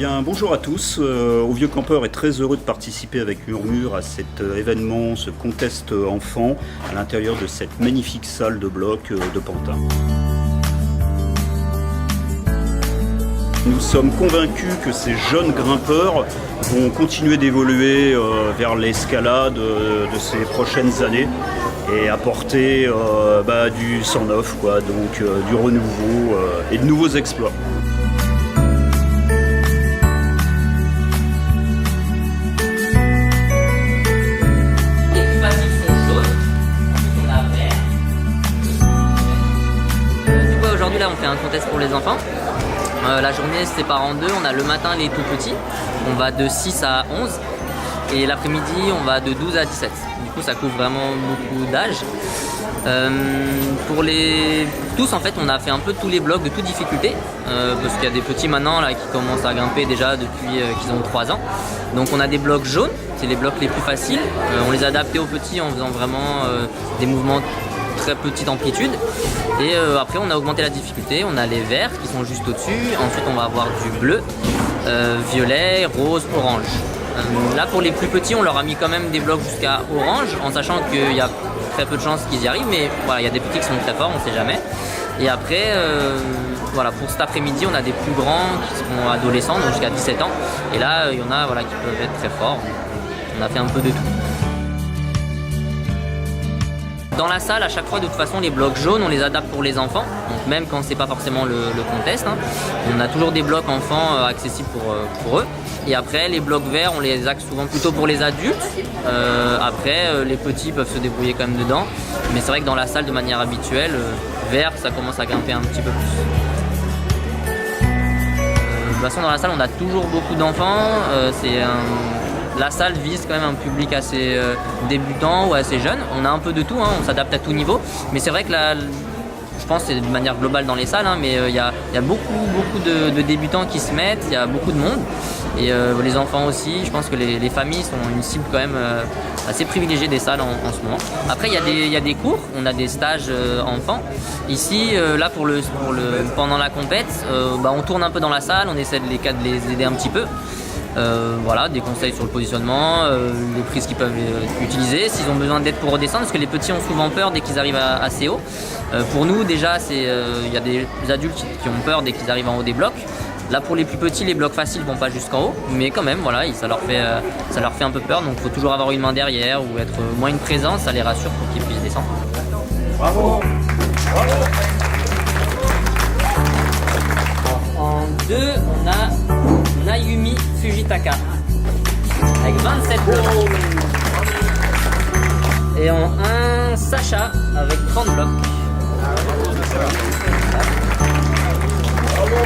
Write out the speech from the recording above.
bien, bonjour à tous. Au Vieux Campeur est très heureux de participer avec Murmure à cet événement, ce contest enfant, à l'intérieur de cette magnifique salle de bloc de Pantin. Nous sommes convaincus que ces jeunes grimpeurs vont continuer d'évoluer vers l'escalade de ces prochaines années et apporter du sang neuf, donc du renouveau et de nouveaux exploits. Aujourd'hui là on fait un contest pour les enfants. La journée se sépare en deux, on a le matin les tout petits, on va de 6 à 11 et l'après-midi on va de 12 à 17. Du coup ça couvre vraiment beaucoup d'âge. Pour les tous en fait on a fait un peu tous les blocs de toute difficulté parce qu'il y a des petits maintenant là qui commencent à grimper déjà depuis qu'ils ont 3 ans. Donc on a des blocs jaunes, c'est les blocs les plus faciles, on les a adaptés aux petits en faisant vraiment des mouvements très petite amplitude et après on a augmenté la difficulté, on a les verts qui sont juste au-dessus, ensuite on va avoir du bleu, violet, rose, orange. Là pour les plus petits on leur a mis quand même des blocs jusqu'à orange en sachant qu'il y a très peu de chances qu'ils y arrivent, mais voilà il y a des petits qui sont très forts, on sait jamais. Et après voilà, pour cet après-midi on a des plus grands qui seront adolescents donc jusqu'à 17 ans et là il y en a voilà, qui peuvent être très forts. On a fait un peu de tout. Dans la salle, à chaque fois, de toute façon, les blocs jaunes, on les adapte pour les enfants. Donc même quand c'est pas forcément le contest, hein, on a toujours des blocs enfants accessibles pour eux. Et après, les blocs verts, on les axe souvent plutôt pour les adultes. Après, les petits peuvent se débrouiller quand même dedans. Mais c'est vrai que dans la salle, de manière habituelle, vert, ça commence à grimper un petit peu plus. De toute façon, dans la salle, on a toujours beaucoup d'enfants. La salle vise quand même un public assez débutant ou assez jeune. On a un peu de tout, hein, on s'adapte à tout niveau. Mais c'est vrai que je pense que c'est de manière globale dans les salles, hein, mais il y a beaucoup de débutants qui se mettent, il y a beaucoup de monde. Et les enfants aussi, je pense que les familles sont une cible quand même assez privilégiée des salles en ce moment. Après il y a des cours, on a des stages enfants. Ici, là pendant la compète, on tourne un peu dans la salle, on essaie de les aider un petit peu. Voilà, des conseils sur le positionnement, les prises qu'ils peuvent utiliser, s'ils ont besoin d'aide pour redescendre, parce que les petits ont souvent peur dès qu'ils arrivent assez haut. Pour nous déjà, il y a des adultes qui ont peur dès qu'ils arrivent en haut des blocs. Là pour les plus petits, les blocs faciles vont pas jusqu'en haut, mais quand même voilà, ça leur fait un peu peur, donc il faut toujours avoir une main derrière ou être au moins une présence, ça les rassure pour qu'ils puissent descendre. Bravo. Bravo. En 2, on a Nayumi Fujitaka avec 27 blocs. Et en 1, Sacha avec 30 blocs. Bravo.